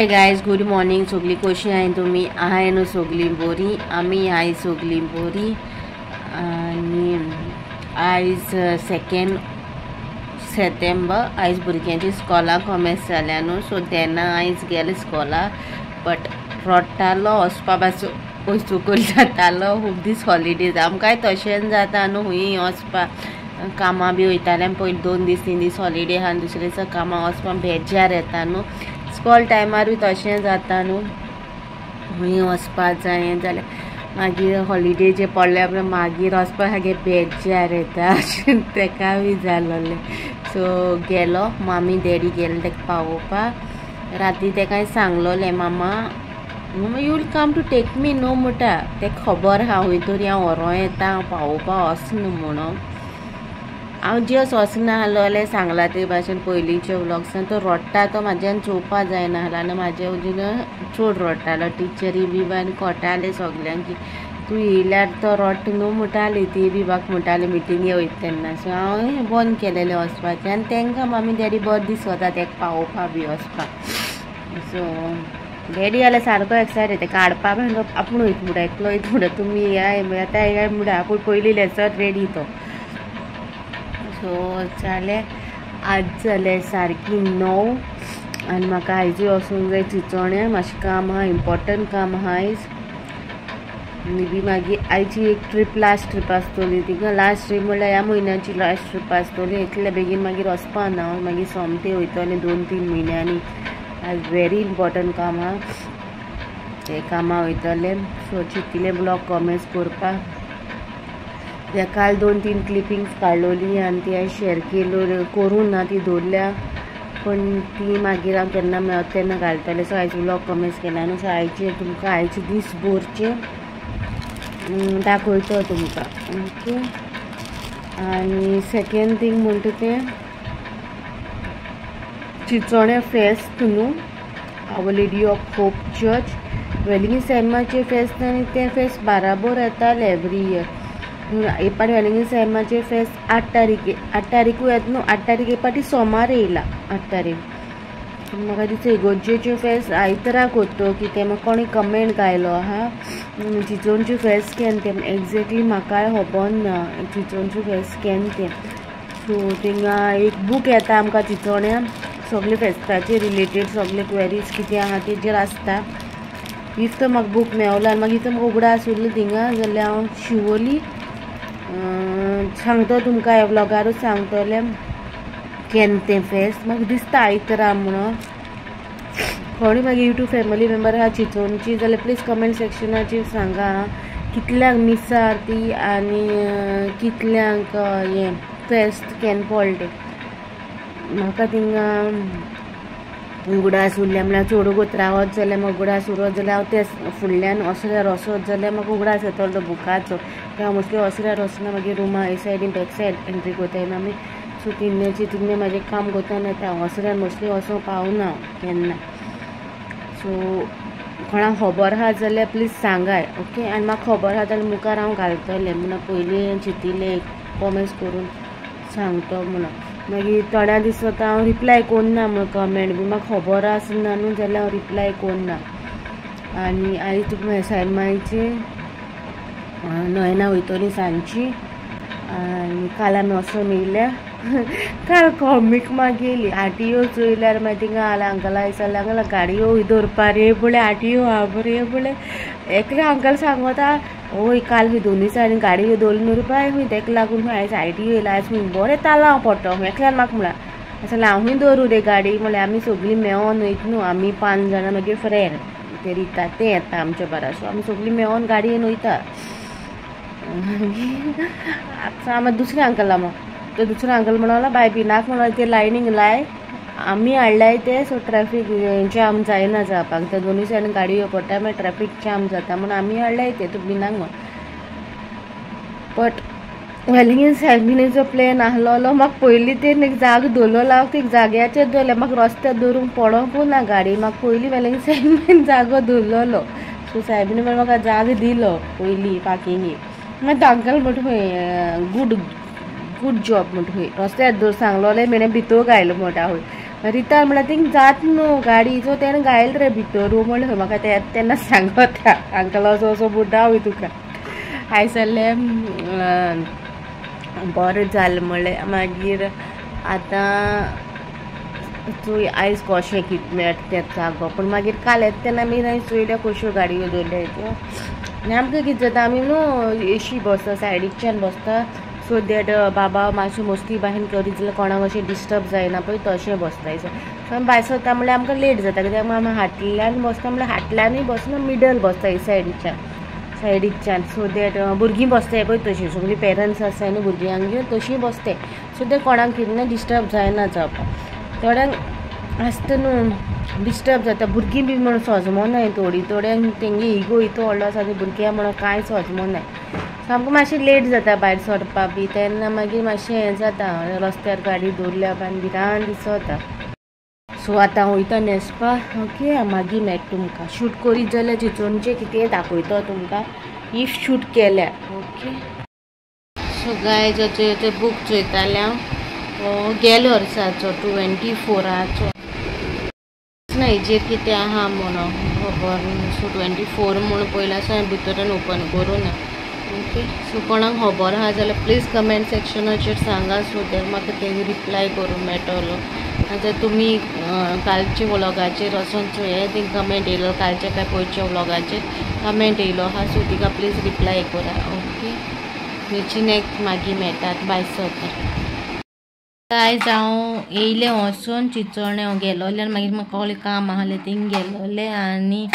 Hi guys, good morning. सगळी कशी आहे तुम्ही? आहे न्हू सगळी बरी? आम्ही आहे सगळी बरी. आणि आयज 2 सप्टेंबर. आयज भुरग्यांची स्कॉलां कॉमेस जाल्या न्हू, सो तेन्ना आयज गेले स्कॉला. बट रडटालो, वचपा पासून वचूंक जातालो. खूब दीस हॉलिडेज आमकांय तशेंच जाता न्हू, खूंय वचपा. कामां बी वयतालें पयलीं 2 दीस 3 दीस हॉलिडे आहा, दुसरे दिसा कामां वचपा बेजार येता न्हू. स्कॉल टायमारूय तशें जाता न्हू, खूंय वचपा जाय जाल्यार मागीर हॉलिडे जे पडल्या उपरांत मागीर वचपा सारकें बेजार येता. तेका बी जालोलें. सो गेलो, मामी डॅडी गेले तेका पावोवपाक. राती तेकाय सांगलोलें, मामा you will come to take me न्हू म्हणटा. तेका खबर आहा खंय तरी हांव व्हरों येता, हांव पावोवपाक वचना म्हणून. हांव जस्ट वचना आहलोलें सांगलां ते भाशेन पयलींच्या व्लॉग्सान. तो रडटा, तो म्हाज्यान चोवपा जायना आहलो आनी म्हाजे वजून चड रडटालो. टिचरी बी आनी कोटाले सगल्यांक की तूं येयल्यार तो रडटा न्हू म्हणटाली. ती बी म्हाका म्हणटाली मिटिंगे वयता तेन्ना. सो हांव बंद केलेलें वचपाचें. आनी तेंकां मामी डॅडी बरो दीस वता तेका पावोवपा बी वचपाक. सो डॅडी जाल्यार सारको एक्सायटेड. तेका हाडपा बी आपूण वयता म्हणटा, एकलो वयता म्हणटा. तुमी येयाय आतां येयाय म्हणटा. आपूण पयलीं लेसत रेडी तो. सो जालें. आज जालें सारकी 9 आनी म्हाका आयजूय वचूंक जाय चिंचोण्या. मातशें काम आहा, इम्पॉर्टंट काम आहा आयज. मे बी मागीर आयची एक ट्रीप लास्ट ट्रीप आसतली. तिका लास्ट ट्रीप म्हणल्यार ह्या म्हयन्याची लास्ट ट्रीप आसतली. इतले बेगीन मागीर वचपा ना. मागीर सोमते वयतलें 2-3 म्हयन्यांनी. आज व्हेरी इम्पॉर्टंट काम आहा, ते कामां वयतलें. सो चिंतिल्लें ब्लॉग कॉमेंट्स करपाक. त्या काल 2-3 क्लिपिंग्स काडलोली आनी ती हांवें शेअर केल्यो. करूं ना, ती दवरल्या, पण ती मागीर हांव केन्ना मेळत तेन्ना घालतलें. सो आयज व्लॉग कमेंट्स केला न्हू. सो आयचे तुमकां आयचे दिसभरचे दाखयतो तुमकां. ओके. आनी सेकेंड थींग म्हणटा तें चिंचोण्या फेस्त न्हू, our lady of hope church. वेलिंगी सैमाचें फेस्त आनी तें फेस्त बाराबोर येतालें एवरी इयर. हे पाटी वेलिंगी सैमाचें फेस्त 8 तारीखू येता न्हू. 8 तारीख हे पाटी सोमार येयला. 8 तारीख म्हाका दिसता इगोर्जेचें फेस्त आयताराक होतो की तें म्हाका कोणी कमेंट घायलो आहा. चिंचोणचें फेस्त केन्ना तें एक्झॅक्टली म्हाकाय खबर ना. चिंचोणचें फेस्त केन्ना तें. सो थिंगा एक बूक येता आमकां चिंचोण्या, सगळे फेस्ताचे रिलेटेड सगळे क्वेरीज कितें आहा तेजेर आसता. इफ तो म्हाका बूक मेवलो आनी मागीर तो म्हाका उगडा आसुल्लो थिंगा जाल्यार हांव शिवोली सांगतो तुमकां. ह्या व्लॉगारूच सांगतलें केन्ना तें फेस्त. म्हाका दिसता आयतारा म्हणून. कोणी मागीर यूट्यूब फॅमिली मेंबर आहा चिंचोणची जाल्यार प्लीज कमेंट सेक्शनाचेर सांगा कितल्यांक मिसार ती आनी कितल्यांक हें फेस्त केन्ना पडलें तें. म्हाका थिंगा उगडास उरल्या म्हणल्यार चोड वगत रावत जाल्यार म्हाका उगडास उरत जाल्यार हांव ते फुडल्यान असल्यार वचत जाल्यार म्हाका उगडास येतलो तो बुकाचो. हांव मोस्टली असल्यार वचना. मागीर रुमा हे सायडीन बॅक सायड एंट्री कोत्ताय आमी. सो तिन्नें म्हाजें काम कोत्ताना येता. हांव असल्यार मोस्टली वचूंक पावना केन्ना. सो कोणाक खबर आहा जाल्यार प्लीज सांगाय. ओके. आनी म्हाका खबर आहा जाल्यार मुखार हांव घालतलें म्हणून पयलीं चिंतिल्लें कॉमेंट्स करून सांगतो म्हणून. मागीर थोड्या दीस वता हांव रिप्लाय कोन्ना म्हणून कमेंट बी. म्हाका खबर आसना न्हू जाल्यार हांव रिप्लाय कोन्ना. आनी आयज तुका सैमाची नयना वयतली सांजची. आनी काल आमी वचून येयल्या. काल कॉमीक मागीर येयली. आरटीओ चोयल्यार मागीर थिंगा अंकला विचारलें, अंकल गाडयो खंय दवरपा रे बोले. आरटीओ हा बरे बोले. एकले अंकल सांगता, ओय काल खंय दोनूय सायडीन गाडयो दवरल्यो न्हू रे बाय खंय, तेका लागून आयज आरटीओ येयला. आयज खंय बरें तालांव पडटा. एकल्यान म्हाका म्हळ्यार अशें हांव खंय दवरूं रे गाडी म्हळ्यार. आमी सगळीं मेळोन वयता न्हू. आमी 5 जाणां मागीर फ्रेंड ते रिता ते येता आमच्या बारा. सो आमी सगळीं मेळोन गाडयेन वयता. आतां दुसरे अंकल आहा तो दुसरो अंकल म्हणून बाय भिनाक म्हणून ते लायनीक लाय. आमी हाडल्याय ते. सो ट्रॅफीक जाम जायना जावपाक. त्या दोनूय सायडीन गाडयो पडटा मागीर ट्रॅफीक जाम जाता म्हणून आमी हाडल्याय ते. तूं भिनाक म्हणून. बट वेलिंगी सैमीचो प्लॅन आहलोलो. म्हाका पयलीं ते एक जागो दवरलेलो. हांव ते जाग्याचेर दवरलें. म्हाका रस्त्यार दवरूंक पडोंकू ना गाडी. म्हाका पयलीं वेलिंगी सैमीन जागो दवरलेलो. सो सायबीन म्हाका जागो दिलो पयलीं पार्किंगेक. मागीर तो अंकल म्हणटा खंय गूड जॉब म्हणटा खंय रस्त्यार दवर सांगलोलें मेळ्ळें भितर गायलो म्हणटा खंय. रिता म्हणल्यार थिंग जात न्हू गाडी सो तेणें घायल रे भितर म्हणलें म्हाका तेन्ना सांगता अंकल असो असो बुड्डा वय तुका आयज जाल्यार बरें जालें म्हणलें मागीर आतां चोय आयज कशें कितें मेळटा तें जागो पूण मागीर काल येता तेन्ना आमी थंय चोयल्या कश्यो गाडयो दवरल्या त्यो आनी आमकां कितें जाता आमी न्हू एशी बसता सायडीच्यान बसता सो दॅट बाबा मातशें मस्ती बाहेन करीत जाल्यार कोणाक अशें डिस्टर्ब जायना पळय तशें बसताय सो आमी भायर सरता म्हणल्यार आमकां लेट जाता कित्याक आमी हाटल्यान बसता म्हणल्यार हाटल्यानूय बसना मिडल बसताय सायडीच्यान सो दॅट भुरगीं बसताय पळय तशीं सगळीं पेरंट्स आसाय न्हू भुरग्यांक घेवन तशीं बसताय सो दॅट कोणाक कितें डिस्टर्ब जायना जावपाक थोड्यांक आसता न्हू डिस्टर्ब जाता भुरगीं बी म्हणून सजमोनाय थोड्यांक तेंगे इगो इतलो व्हडलो आसा ते भुरग्यां म्हणून कांय सजमोनाय सो आमकां मातशें लेट जाता भायर सरपा बी तेन्ना मागीर मातशें हें जाता रस्त्यार गाडी दवरल्या आनी भिरान दिसता सो आतां वयता न्हेसपाक ओके मागीर मेळटा तुमकां शूट करीत जाल्यार चिचोणचें कितें दाखयता तुमकां इफ शूट केल्यार ओके सो गायज ते बूक चोयताले हांव गेल्या वर्साचो 24 ना हेजेर कितें आहा म्हणून खबर सो 24 म्हणून पयला सावन भितर ओपन करूं ना ओके सो कोणाक खबर आहा जाल्यार प्लीज कमेंट सेक्शनाचेर सांगा सो दॅट म्हाका तें रिप्लाय करूंक मेळटलो आतां तुमी कालच्या व्लॉगाचेर वचून चोया थिंग कमेंट येयलो कालच्या काय पयच्या व्लॉगाचेर कमेंट येयलो आहा सो तिका प्लीज रिप्लाय करा ओके नेक्स्ट नेक्स्ट मागीर मेळटात बाय सर आयज हांव येयलें वचून चिंचोण्या गेलोलें आनी मागीर म्हाका कसलें काम आहलें थिंग गेलोलें आनी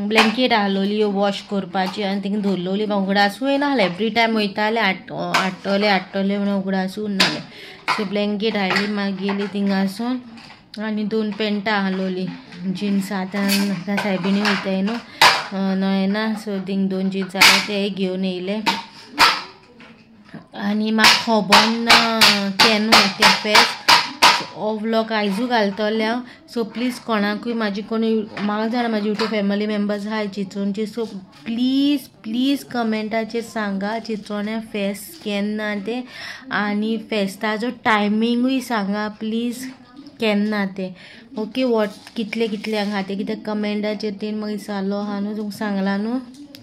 ब्लँकेट आहलोली वॉश करपाची आनी थिंग दवरलोली उगडासूय नाहलें एवरी टायम वयतालें हाडटलें म्हणून उगडासूय नाहलें सो ब्लँकेट हाडली मागीर गेली थिंगासून आनी 2 पेंटां आहलोली जिन्स आतां सायबिणी वयताय न्हू नयना सो थिंग 2 जिन्स आहले तेय घेवन येयले आनी म्हाका खबर ना केन्ना तें फेस्त हो व्लॉग आयजू घालतलें हांव सो प्लीज कोणाकूय म्हाजी कोणी म्हाका जाणा म्हाजी यूट्यूब फॅमिली मेंबर्स आहाय चिचोणची सो प्लीज कमेंटाचेर सांगा चिचोण्या फेस्त केन्ना तें आनी फेस्ताचो टायमींगूय सांगा प्लीज केन्ना तें ओके कितल्यांक आहा तें कित्याक कमेंटाचेर तेणी मागीर विचारलो आहा न्हू तुमकां सांगला न्हू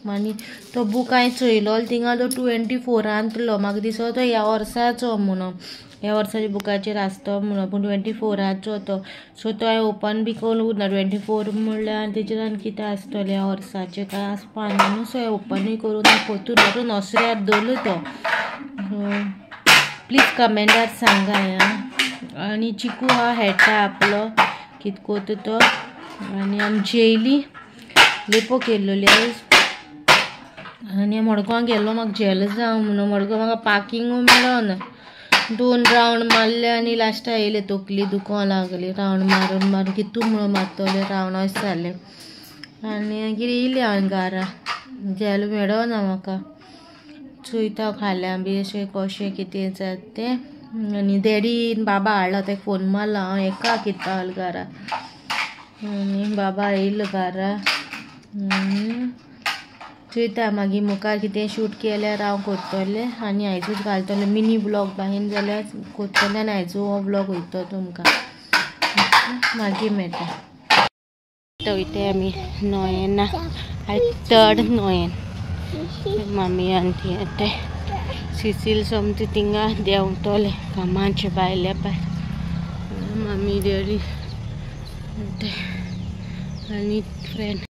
आनी तो बूक हांवें चोयलो थिंगा तो 24 म्हाका दिसलो तो ह्या वर्साचो म्हणून ह्या वर्साच्या बुकाचेर आसतो म्हणून पूण 24 तो सो तो हांवें ओपन बी करून ना 24 म्हणल्यार आनी तेजेर आनी कितें आसतलें ह्या वर्साचें कांय आसपाना न्हू सो हांवें ओपनूय करून परतून नसऱ्यार दवरलो तो प्लीज कमेंटार सांगा आनी चिकू हा हेटा आपलो कितें कोता तो आनी आमी जेयली लेपो केल्लोली आयज आनी मडगांव गेल्लो म्हाका जेल जावं म्हणून मडगांव म्हाका पार्किंगूय मेळना 2 रावंड मारले आनी लास्टा येयले तकली दुखों लागली रावंड मारून कितू म्हणून मारतले रावंड अशें जालें आनी मागीर येयलें हांवें घरा जेल मेळना म्हाका चोयता खाल्यां बी अशें कशें कितें जाता तें आनी डॅडीन बाबा हाडला तेका फोन मारला हांव एका कितें घरा आनी बाबा येयलो घरा चोयता मागीर मुखार कितें शूट केल्यार हांव करतलें आनी आयजूच घालतलें मिनी ब्लॉग बाहेन जाल्यार करतलें आनी आयजू हो ब्लॉग वयता तुमकां मागीर मेळटा वयताय आमी नोयेना थर्ड नोयेन मामी आनी येताय सिसील समती थिंगा देंवतले कामाचे भायले भायर मामी डॅडी आनी फ्रेंड